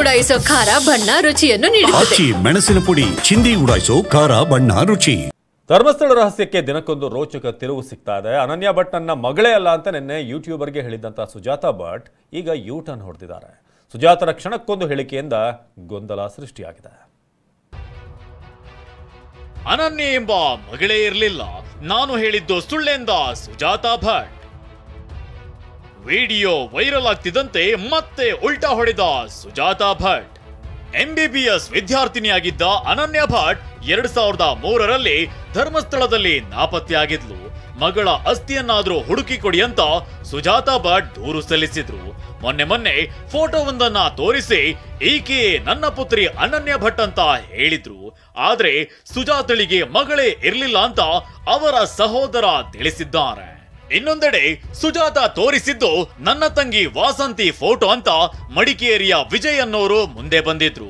ಉಡಾಯಿಸೋ ಖಾರ ಬಣ್ಣ ರುಚಿಯನ್ನು ನೀಡುತ್ತದೆ. ಮೆಣಸಿನ ಪುಡಿ ಚಿಂದಿ ಉಡಾಯಿಸೋ ಖಾರ ಬಣ್ಣ ರುಚಿ. ಧರ್ಮಸ್ಥಳ ರಹಸ್ಯಕ್ಕೆ ದಿನಕ್ಕೊಂದು ರೋಚಕ ತಿರುವು ಸಿಗ್ತಾ ಇದೆ. ಅನನ್ಯ ಭಟ್ ನನ್ನ ಮಗಳೇ ಅಲ್ಲ ಅಂತ ನಿನ್ನೆ ಯೂಟ್ಯೂಬರ್ಗೆ ಹೇಳಿದಂತ ಸುಜಾತಾ ಭಟ್ ಈಗ ಯೂ ಟರ್ನ್ ಹೊಡೆದಿದ್ದಾರೆ. ಸುಜಾತರ ಕ್ಷಣಕ್ಕೊಂದು ಹೇಳಿಕೆಯಿಂದ ಗೊಂದಲ ಸೃಷ್ಟಿಯಾಗಿದೆ. ಅನನ್ಯ ಎಂಬ ಮಗಳೇ ಇರಲಿಲ್ಲ, ನಾನು ಹೇಳಿದ್ದು ಸುಳ್ಳೆಂದ ಸುಜಾತಾ ಭಟ್. ವಿಡಿಯೋ ವೈರಲ್ ಆಗ್ತಿದ್ದಂತೆ ಮತ್ತೆ ಉಲ್ಟಾ ಹೊಡೆದ ಸುಜಾತಾ ಭಟ್. MBBS ವಿದ್ಯಾರ್ಥಿನಿಯಾಗಿದ್ದ ಅನನ್ಯ ಭಟ್ 2003ರಲ್ಲಿ ಧರ್ಮಸ್ಥಳದಲ್ಲಿ ನಾಪತ್ತೆಯಾಗಿದ್ಲು. ಮಗಳ ಅಸ್ಥಿಯನ್ನಾದ್ರೂ ಹುಡುಕಿ ಕೊಡಿ ಅಂತ ಸುಜಾತಾ ಭಟ್ ದೂರು ಸಲ್ಲಿಸಿದ್ರು. ಮೊನ್ನೆ ಫೋಟೋವೊಂದನ್ನ ತೋರಿಸಿ ಈಕೆ ನನ್ನ ಪುತ್ರಿ ಅನನ್ಯ ಭಟ್ ಅಂತ ಹೇಳಿದ್ರು. ಆದ್ರೆ ಸುಜಾತಳಿಗೆ ಮಗಳೇ ಇರ್ಲಿಲ್ಲ ಅಂತ ಅವರ ಸಹೋದರ ತಿಳಿಸಿದ್ದಾರೆ. ಇನ್ನೊಂದೆಡೆ ಸುಜಾತಾ ತೋರಿಸಿದ್ದು ನನ್ನ ತಂಗಿ ವಾಸಂತಿ ಫೋಟೋ ಅಂತ ಮಡಿಕೇರಿಯ ವಿಜಯ್ ಅನ್ನೋರು ಮುಂದೆ ಬಂದಿದ್ರು.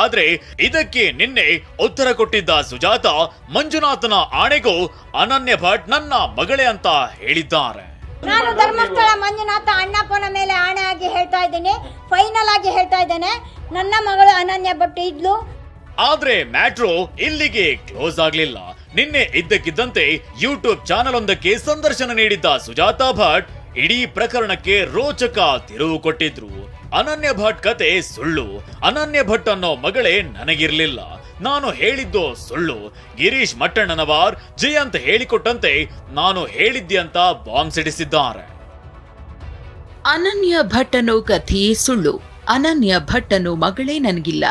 ಆದ್ರೆ ಇದಕ್ಕೆ ನಿನ್ನೆ ಉತ್ತರ ಕೊಟ್ಟಿದ್ದ ಸುಜಾತಾ ಮಂಜುನಾಥನ ಆಣೆಗೂ ಅನನ್ಯ ಭಟ್ ನನ್ನ ಮಗಳೇ ಅಂತ ಹೇಳಿದ್ದಾರೆ. ನಾನು ಧರ್ಮಸ್ಥಳ ಮಂಜುನಾಥ ಅಣ್ಣಪ್ಪನ ಮೇಲೆ ಆಣೆ ಆಗಿ ಹೇಳ್ತಾ ಇದ್ದೇನೆ, ಫೈನಲ್ ಆಗಿ ಹೇಳ್ತಾ ಇದ್ದೇನೆ, ನನ್ನ ಮಗಳು ಅನನ್ಯ ಭಟ್ ಇದ್ಲು. ಆದ್ರೆ ಮ್ಯಾಟ್ರೋ ಇಲ್ಲಿಗೆ ಕ್ಲೋಸ್ ಆಗ್ಲಿಲ್ಲ. ನಿನ್ನೆ ಇದ್ದಕ್ಕಿದ್ದಂತೆ ಯೂಟ್ಯೂಬ್ ಚಾನೆಲ್ ಒಂದಕ್ಕೆ ಸಂದರ್ಶನ ನೀಡಿದ್ದ ಸುಜಾತಾ ಭಟ್ ಇಡೀ ಪ್ರಕರಣಕ್ಕೆ ರೋಚಕ ತಿರುವು ಕೊಟ್ಟಿದ್ರು. ಅನನ್ಯ ಭಟ್ ಕತೆ ಸುಳ್ಳು, ಅನನ್ಯ ಭಟ್ ಅನ್ನೋ ಮಗಳೇ ನನಗಿರ್ಲಿಲ್ಲ, ನಾನು ಹೇಳಿದ್ದು ಸುಳ್ಳು, ಗಿರೀಶ್ ಮಟ್ಟಣ್ಣನವರ್ ಜಯಂತ್ ಹೇಳಿಕೊಟ್ಟಂತೆ ನಾನು ಹೇಳಿದ್ದೆ ಅಂತ ಬಾಂಬ್ ಸಿಡಿಸಿದ್ದಾರೆ. ಅನನ್ಯ ಭಟ್ ಅನ್ನೋ ಕಥೆ ಸುಳ್ಳು, ಅನನ್ಯ ಭಟ್ ಅನ್ನೋ ಮಗಳೇ ನನಗಿಲ್ಲ.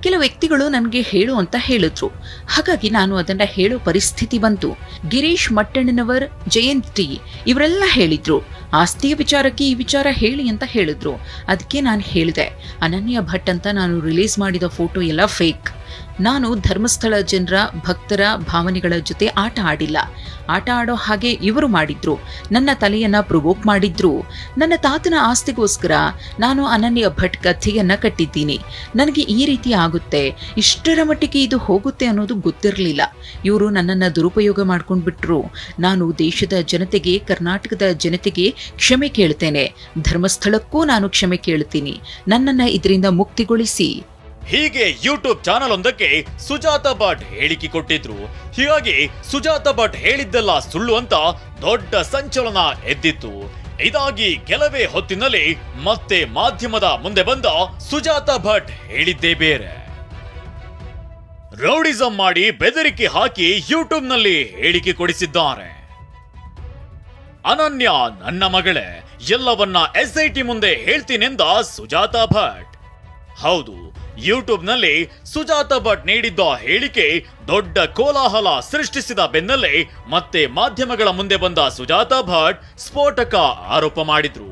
ಕೆಲವು ವ್ಯಕ್ತಿಗಳು ನನಗೆ ಹೇಳು ಅಂತ ಹೇಳಿದ್ರು, ಹಾಗಾಗಿ ನಾನು ಅದನ್ನ ಹೇಳೋ ಪರಿಸ್ಥಿತಿ ಬಂತು. ಗಿರೀಶ್ ಮಟ್ಟಣ್ಣನವರ್, ಜಯಂತ್ ಟಿ ಇವರೆಲ್ಲ ಹೇಳಿದ್ರು ಆಸ್ತಿಯ ವಿಚಾರಕ್ಕೆ ಈ ವಿಚಾರ ಹೇಳಿ ಅಂತ ಹೇಳಿದ್ರು. ಅದಕ್ಕೆ ನಾನು ಹೇಳಿದೆ ಅನನ್ಯ ಭಟ್ ಅಂತ ನಾನು ರಿಲೀಸ್ ಮಾಡಿದ ಫೋಟೋ ಎಲ್ಲ ಫೇಕ್. ನಾನು ಧರ್ಮಸ್ಥಳ ಜನರ ಭಕ್ತರ ಭಾವನೆಗಳ ಜೊತೆ ಆಟ ಆಡಿಲ್ಲ. ಆಟ ಆಡೋ ಹಾಗೆ ಇವರು ಮಾಡಿದ್ರು, ನನ್ನ ತಲೆಯನ್ನ ಪ್ರೊವೋಕ್ ಮಾಡಿದ್ರು. ನನ್ನ ತಾತನ ಆಸ್ತಿಗೋಸ್ಕರ ನಾನು ಅನನ್ಯ ಭಟ್ ಕಥೆಯನ್ನ ಕಟ್ಟಿದ್ದೀನಿ. ನನಗೆ ಈ ರೀತಿ ಆಗುತ್ತೆ, ಇಷ್ಟರ ಮಟ್ಟಿಗೆ ಇದು ಹೋಗುತ್ತೆ ಅನ್ನೋದು ಗೊತ್ತಿರಲಿಲ್ಲ. ಇವರು ನನ್ನನ್ನು ದುರುಪಯೋಗ ಮಾಡ್ಕೊಂಡ್ಬಿಟ್ರು. ನಾನು ದೇಶದ ಜನತೆಗೆ, ಕರ್ನಾಟಕದ ಜನತೆಗೆ ಕ್ಷಮೆ ಕೇಳ್ತೇನೆ. ಧರ್ಮಸ್ಥಳಕ್ಕೂ ನಾನು ಕ್ಷಮೆ ಕೇಳ್ತೀನಿ. ನನ್ನನ್ನ ಇದರಿಂದ ಮುಕ್ತಿಗೊಳಿಸಿ. ಹೀಗೆ ಯೂಟ್ಯೂಬ್ ಚಾನೆಲ್ ಒಂದಕ್ಕೆ ಸುಜಾತಾ ಭಟ್ ಹೇಳಿಕೆ ಕೊಟ್ಟಿದ್ರು. ಹೀಗಾಗಿ ಸುಜಾತಾ ಭಟ್ ಹೇಳಿದ್ದೆಲ್ಲ ಸುಳ್ಳು ಅಂತ ದೊಡ್ಡ ಸಂಚಲನ ಎದ್ದಿತ್ತು. ಇದಾಗಿ ಕೆಲವೇ ಹೊತ್ತಿನಲ್ಲಿ ಮತ್ತೆ ಮಾಧ್ಯಮದ ಮುಂದೆ ಬಂದ ಸುಜಾತಾ ಭಟ್ ಹೇಳಿದ್ದೇ ಬೇರೆ. ರೌಡಿಸಂ ಮಾಡಿ ಬೆದರಿಕೆ ಹಾಕಿ ಯೂಟ್ಯೂಬ್ ನಲ್ಲಿ ಹೇಳಿಕೆ ಕೊಡಿಸಿದ್ದಾರೆ. ಅನನ್ಯ ನನ್ನ ಮಗಳೇ, ಎಲ್ಲವನ್ನ SIT ಮುಂದೆ ಹೇಳ್ತೀನೆಂದ ಸುಜಾತಾ ಭಟ್. ಹೌದು, ಯೂಟ್ಯೂಬ್ ನಲ್ಲಿ ಸುಜಾತಾ ಭಟ್ ನೀಡಿದ್ದ ಹೇಳಿಕೆ ದೊಡ್ಡ ಕೋಲಾಹಲ ಸೃಷ್ಟಿಸಿದ ಬೆನ್ನಲ್ಲೇ ಮತ್ತೆ ಮಾಧ್ಯಮಗಳ ಮುಂದೆ ಬಂದ ಸುಜಾತಾ ಭಟ್ ಸ್ಫೋಟಕ ಆರೋಪ ಮಾಡಿದ್ರು.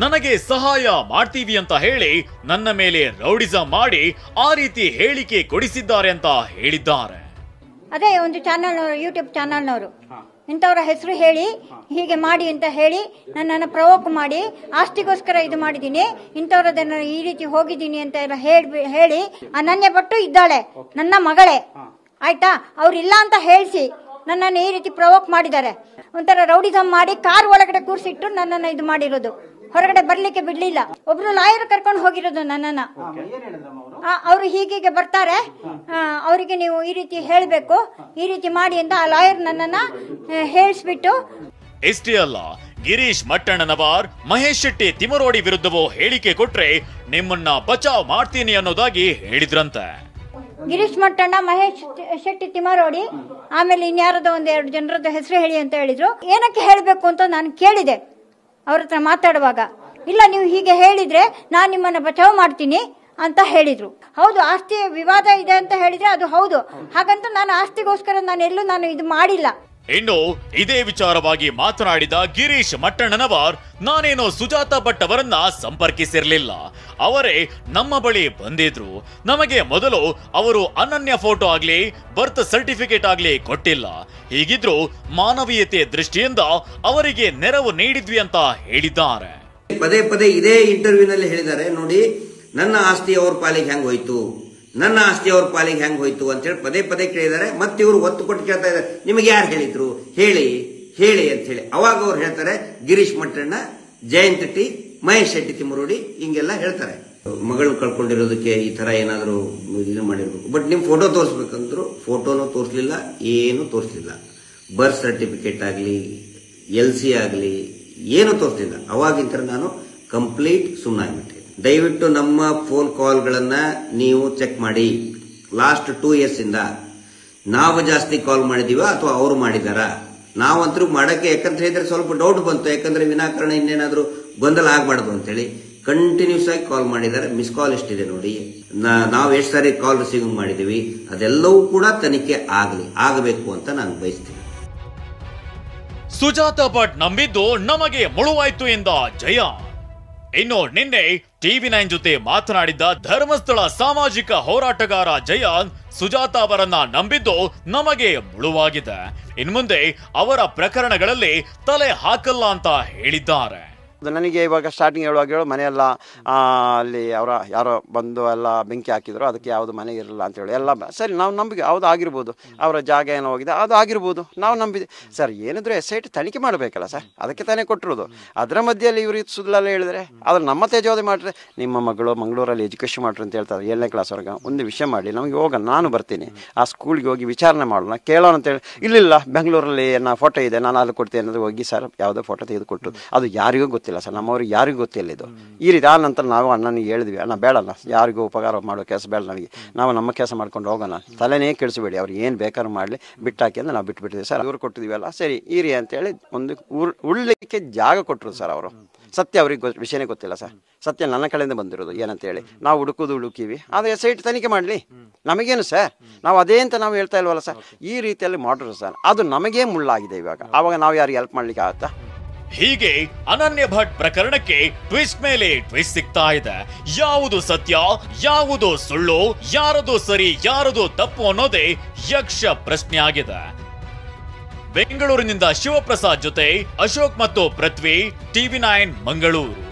ನನಗೆ ಸಹಾಯ ಮಾಡ್ತೀವಿ ಅಂತ ಹೇಳಿ ನನ್ನ ಮೇಲೆ ರೌಡಿಸಂ ಮಾಡಿ ಆ ರೀತಿ ಹೇಳಿಕೆ ಕೊಡಿಸಿದ್ದಾರೆ ಅಂತ ಹೇಳಿದ್ದಾರೆ. ಅದೇ ಒಂದು ಚಾನಲ್ನವರು, ಯೂಟ್ಯೂಬ್ ಚಾನಲ್ನವರು ಇಂಥವ್ರ ಹೆಸರು ಹೇಳಿ ಹೀಗೆ ಮಾಡಿ ಅಂತ ಹೇಳಿ ನನ್ನನ್ನು ಪ್ರವೋಕ್ ಮಾಡಿ ಆಸ್ತಿಗೋಸ್ಕರ ಇದು ಮಾಡಿದ್ದೀನಿ, ಇಂಥವ್ರದನ್ನ ಈ ರೀತಿ ಹೋಗಿದ್ದೀನಿ ಅಂತ ಎಲ್ಲ ಹೇಳಿ ಅನನ್ಯ ಭಟ್ಟು ಇದ್ದಾಳೆ ನನ್ನ ಮಗಳೇ, ಆಯ್ತಾ, ಅವ್ರಿಲ್ಲ ಅಂತ ಹೇಳಿಸಿ ನನ್ನನ್ನು ಈ ರೀತಿ ಪ್ರವೋಕ್ ಮಾಡಿದ್ದಾರೆ. ಒಂಥರ ರೌಡಿಸಂ ಮಾಡಿ ಕಾರ್ ಒಳಗಡೆ ಕೂರಿಸಿಟ್ಟು ನನ್ನನ್ನು ಇದು ಮಾಡಿರೋದು, ಹೊರಗಡೆ ಬರ್ಲಿಕ್ಕೆ ಬಿಡ್ಲಿಲ್ಲ. ಒಬ್ರು ಲಾಯರ್ ಕರ್ಕೊಂಡು ಹೋಗಿರೋದು ನನ್ನನ್ನ. ಅವರು ಹೀಗೆ ಬರ್ತಾರೆ, ಅವರಿಗೆ ನೀವು ಈ ರೀತಿ ಹೇಳಬೇಕು, ಈ ರೀತಿ ಮಾಡಿ ಅಂತ ಆ ಲಾಯರ್ ನನ್ನನ್ನ ಹೇಳಿಸ್ಬಿಟ್ಟು. ಇಷ್ಟೇ ಅಲ್ಲ, ಗಿರೀಶ್ ಮಟ್ಟಣ್ಣನವರ್, ಮಹೇಶ್ ಶೆಟ್ಟಿ ತಿಮರೋಡಿ ವಿರುದ್ಧವೂ ಹೇಳಿಕೆ ಕೊಟ್ರೆ ನಿಮ್ಮನ್ನ ಬಚಾವ್ ಮಾಡ್ತೀನಿ ಅನ್ನೋದಾಗಿ ಹೇಳಿದ್ರಂತೆ. ಗಿರೀಶ್ ಮಟ್ಟಣ್ಣ, ಮಹೇಶ್ ಶೆಟ್ಟಿ ತಿಮರೋಡಿ, ಆಮೇಲೆ ಇನ್ಯಾರದೋ ಒಂದೆರಡು ಜನರದ್ದು ಹೆಸರು ಹೇಳಿ ಅಂತ ಹೇಳಿದ್ರು. ಏನಕ್ಕೆ ಹೇಳಬೇಕು ಅಂತ ನಾನು ಕೇಳಿದೆ ಅವ್ರ ಹತ್ರ ಮಾತಾಡುವಾಗ. ಇಲ್ಲ, ನೀವು ಹೀಗೆ ಹೇಳಿದ್ರೆ ನಾನು ನಿಮ್ಮನ್ನ ಬಚಾವ್ ಮಾಡ್ತೀನಿ ಅಂತ ಹೇಳಿದ್ರು. ಹೌದು, ಆಸ್ತಿ ವಿವಾದ ಇದೆ ಅಂತ ಹೇಳಿದ್ರೆ ಅದು ಹೌದು. ಹಾಗಂತ ನಾನು ಆಸ್ತಿಗೋಸ್ಕರ ನಾನು ಇದು ಮಾಡಿಲ್ಲ. ಇನ್ನು ಇದೇ ವಿಚಾರವಾಗಿ ಮಾತನಾಡಿದ ಗಿರೀಶ್ ಮಟ್ಟಣ್ಣನವರ್, ನಾನೇನೋ ಸುಜಾತಾ ಭಟ್ ಅವರನ್ನ ಸಂಪರ್ಕಿಸಿರ್ಲಿಲ್ಲ, ಅವರೇ ನಮ್ಮ ಬಳಿ ಬಂದಿದ್ರು. ನಮಗೆ ಮೊದಲು ಅವರು ಅನನ್ಯ ಫೋಟೋ ಆಗ್ಲಿ ಬರ್ತ್ ಸರ್ಟಿಫಿಕೇಟ್ ಆಗ್ಲಿ ಕೊಟ್ಟಿಲ್ಲ. ಹೀಗಿದ್ರು ಮಾನವೀಯತೆ ದೃಷ್ಟಿಯಿಂದ ಅವರಿಗೆ ನೆರವು ನೀಡಿದ್ವಿ ಅಂತ ಹೇಳಿದ್ದಾರೆ. ಪದೇ ಇದೇ ಇಂಟರ್ವ್ಯೂನಲ್ಲಿ ಹೇಳಿದ್ದಾರೆ, ನೋಡಿ ನನ್ನ ಆಸ್ತಿ ಅವ್ರ ಪಾಲಿಗೆ ಹೆಂಗ್ ಹೋಯ್ತು, ನನ್ನ ಆಸ್ತಿ ಅವ್ರ ಪಾಲಿಗೆ ಹೆಂಗ್ ಹೋಯ್ತು ಅಂತ ಹೇಳಿ ಪದೇ ಕೇಳಿದ್ದಾರೆ. ಮತ್ತೆ ಇವರು ಒತ್ತು ಕೊಟ್ಟು ಕೇಳ್ತಾ ಇದ್ದಾರೆ, ನಿಮಗೆ ಯಾರು ಹೇಳಿದ್ರು, ಹೇಳಿ ಅಂತ ಹೇಳಿ. ಅವಾಗ ಅವ್ರು ಹೇಳ್ತಾರೆ ಗಿರೀಶ್ ಮಟ್ಟಣ್ಣ, ಜಯಂತ್ ಟಿ, ಮಹೇಶ್ ಶೆಟ್ಟಿ ತಿಮರೋಡಿ ಹಿಂಗೆಲ್ಲ ಹೇಳ್ತಾರೆ. ಮಗಳನ್ನ ಕಳ್ಕೊಂಡಿರೋದಕ್ಕೆ ಈ ತರ ಏನಾದರೂ ಇದು ಮಾಡಿರ್ಬೇಕು. ಬಟ್ ನಿಮ್ ಫೋಟೋ ತೋರಿಸ್ಬೇಕಂದ್ರು ಫೋಟೋನು ತೋರಿಸ್ಲಿಲ್ಲ, ಏನು ತೋರಿಸ್ಲಿಲ್ಲ. ಬರ್ತ್ ಸರ್ಟಿಫಿಕೇಟ್ ಆಗಲಿ LC ಆಗಲಿ ಏನು ತೋರಿಸ್ಲಿಲ್ಲ. ಅವಾಗಿಂತ ನಾನು ಕಂಪ್ಲೀಟ್ ಸುಮ್ಮನಾಗ್ಬಿಟ್ಟೆ. ದಯವಿಟ್ಟು ನಮ್ಮ ಫೋನ್ ಕಾಲ್ಗಳನ್ನ ನೀವು ಚೆಕ್ ಮಾಡಿ. ಲಾಸ್ಟ್ 2 years ಇಂದ ನಾವು ಜಾಸ್ತಿ ಕಾಲ್ ಮಾಡಿದೀವ ಅಥವಾ ಅವರು ಮಾಡಿದಾರ? ನಾವಂತರೂ ಮಾಡಕ್ಕೆ, ಯಾಕಂತ ಹೇಳಿದ್ರೆ ಸ್ವಲ್ಪ ಡೌಟ್ ಬಂತು. ಯಾಕಂದ್ರೆ ವಿನಾಕಾರಣ ಇನ್ನೇನಾದ್ರೂ ಗೊಂದಲ ಆಗ್ಬಾರ್ದು ಅಂತೇಳಿ ಕಂಟಿನ್ಯೂಸ್ ಆಗಿ ಕಾಲ್ ಮಾಡಿದ್ದಾರೆ. ಮಿಸ್ ಕಾಲ್ ಎಷ್ಟಿದೆ ನೋಡಿ. ನಾವು ಎಷ್ಟು ಸಾರಿ ಕಾಲ್ ರಿಸೀವ್ ಮಾಡಿದೀವಿ, ಅದೆಲ್ಲವೂ ಕೂಡ ತನಿಖೆ ಆಗಬೇಕು ಅಂತ ನಾನು ಬಯಸ್ತೀನಿ. ಸುಜಾತಾ ಭಟ್ ನಂಬಿದ್ದು ನಮಗೆ ಮುಳುವಾಯ್ತು ಎಂದ ಜಯ. ಇನ್ನು ನಿನ್ನೆ TV9 ಜೊತೆ ಮಾತನಾಡಿದ್ದ ಧರ್ಮಸ್ಥಳ ಸಾಮಾಜಿಕ ಹೋರಾಟಗಾರ ಜಯ, ಸುಜಾತಾ ಅವರನ್ನ ನಂಬಿದ್ದು ನಮಗೆ ಮುಳುವಾಗಿದೆ, ಇನ್ಮುಂದೆ ಅವರ ಪ್ರಕರಣಗಳಲ್ಲಿ ತಲೆ ಹಾಕಲ್ಲ ಅಂತ ಹೇಳಿದ್ದಾರೆ. ನನಗೆ ಇವಾಗ ಸ್ಟಾರ್ಟಿಂಗ್ ಹೇಳುವಾಗ ಮನೆಯೆಲ್ಲ ಅಲ್ಲಿ ಅವರ ಯಾರೋ ಬಂದು ಎಲ್ಲ ಬೆಂಕಿ ಹಾಕಿದ್ರು, ಅದಕ್ಕೆ ಯಾವುದು ಮನೆ ಇರಲಿಲ್ಲ ಅಂತೇಳಿ ಎಲ್ಲ ಸರಿ ನಾವು ನಂಬಿಕೆ ಹೌದು ಆಗಿರ್ಬೋದು, ಅವರ ಜಾಗ ಏನೋ ಹೋಗಿದೆ ಅದು ಆಗಿರ್ಬೋದು, ನಾವು ನಂಬಿದೆ. ಸರ್ ಏನಿದ್ರು SIT ತನಿಖೆ ಮಾಡಬೇಕಲ್ಲ ಸರ್, ಅದಕ್ಕೆ ತಾನೇ ಕೊಟ್ಟಿರೋದು. ಅದರ ಮಧ್ಯೆಯಲ್ಲಿ ಇವರು ಸುಳ್ಳೆಲ್ಲ ಹೇಳಿದ್ರೆ ಅದ್ರ ನಮ್ಮ ತೇಜೋದೆ ಮಾಡ್ರೆ, ನಿಮ್ಮ ಮಗಳು ಮಂಗಳೂರಲ್ಲಿ ಎಜುಕೇಷನ್ ಮಾಡ್ರಿ ಅಂತ ಹೇಳ್ತಾರೆ 7ನೇ ಕ್ಲಾಸ್ವರೆಗೆ. ಒಂದು ವಿಷಯ ಮಾಡಿ ನಮಗೆ ಹೋಗೋಣ, ನಾನು ಬರ್ತೀನಿ ಆ ಸ್ಕೂಲ್ಗೆ ಹೋಗಿ ವಿಚಾರಣೆ ಮಾಡೋಣ, ಕೇಳೋಣ ಅಂತೇಳಿ. ಇಲ್ಲ ಬೆಂಗಳೂರಲ್ಲಿ ನಾ ಫೋಟೋ ಇದೆ ನಾನು ಅಲ್ಲಿ ಕೊಡ್ತೀನಿ ಅನ್ನೋದು ಹೋಗಿ ಸರ್ ಯಾವುದೋ ಫೋಟೋ ತೆಗೆದುಕೊಟ್ಟು ಅದು ಯಾರಿಗೂ ಗೊತ್ತಿಲ್ಲ ಸರ್, ನಮ್ಮವ್ರಿಗೆ ಯಾರಿಗೂ ಗೊತ್ತಿಲ್ಲ ಇದು. ಈ ರೀತಿ ಆ ನಂತರ ನಾವು ಅಣ್ಣನಿಗೆ ಹೇಳಿದ್ವಿ, ಅಣ್ಣ ಬೇಡಲ್ಲ ಯಾರಿಗೂ ಉಪಕಾರ ಮಾಡೋ ಕೆಲಸ ಬೇಡ ನಮಗೆ, ನಾವು ನಮ್ಮ ಕೆಲಸ ಮಾಡ್ಕೊಂಡು ಹೋಗೋಣ, ತಲೆನೇ ಕೆಡಿಸಬೇಡಿ, ಅವ್ರು ಏನು ಬೇಕಾದ್ರೂ ಮಾಡಲಿ ಬಿಟ್ಟಾಕಿ ಅಂದ್ರೆ ನಾವು ಬಿಟ್ಬಿಟ್ಟಿದ್ವಿ ಸರ್. ಇವ್ರು ಕೊಟ್ಟಿದ್ದೀವಲ್ಲ ಸರಿ ಈರಿ ಅಂತೇಳಿ ಒಂದು ಉಳ್ಳಿಕ್ಕೆ ಜಾಗ ಕೊಟ್ಟರು ಸರ್ ಅವರು. ಸತ್ಯ ಅವ್ರಿಗೆ ವಿಷಯನೇ ಗೊತ್ತಿಲ್ಲ ಸರ್, ಸತ್ಯ ನನ್ನ ಕಡೆಯಿಂದ ಬಂದಿರೋದು ಏನಂತೇಳಿ ನಾವು ಹುಡುಕೀವಿ. ಆದರೆ SIT ತನಿಖೆ ಮಾಡಲಿ, ನಮಗೇನು ಸರ್, ನಾವು ಅದೇ ಅಂತ ನಾವು ಹೇಳ್ತಾ ಇಲ್ವಲ್ಲ ಸರ್. ಈ ರೀತಿಯಲ್ಲಿ ಮಾಡಿದ್ರು ಸರ್, ಅದು ನಮಗೇ ಮುಳ್ಳಾಗಿದೆ ಇವಾಗ. ಆವಾಗ ನಾವು ಯಾರಿಗೆ ಹೆಲ್ಪ್ ಮಾಡ್ಲಿಕ್ಕೆ ಆಗುತ್ತಾ? ಹೀಗೆ ಅನನ್ಯ ಭಟ್ ಪ್ರಕರಣಕ್ಕೆ ಟ್ವಿಸ್ಟ್ ಮೇಲೆ ಟ್ವಿಸ್ಟ್ ಸಿಗ್ತಾ ಇದೆ. ಯಾವುದು ಸತ್ಯ, ಯಾವುದು ಸುಳ್ಳು, ಯಾರದು ಸರಿ, ಯಾರದು ತಪ್ಪು ಅನ್ನೋದೇ ಯಕ್ಷ ಪ್ರಶ್ನೆ ಆಗಿದೆ. ಬೆಂಗಳೂರಿನಿಂದ ಶಿವಪ್ರಸಾದ್ ಜೊತೆ ಅಶೋಕ್ ಮತ್ತು ಪೃಥ್ವಿ, TV9 ಮಂಗಳೂರು.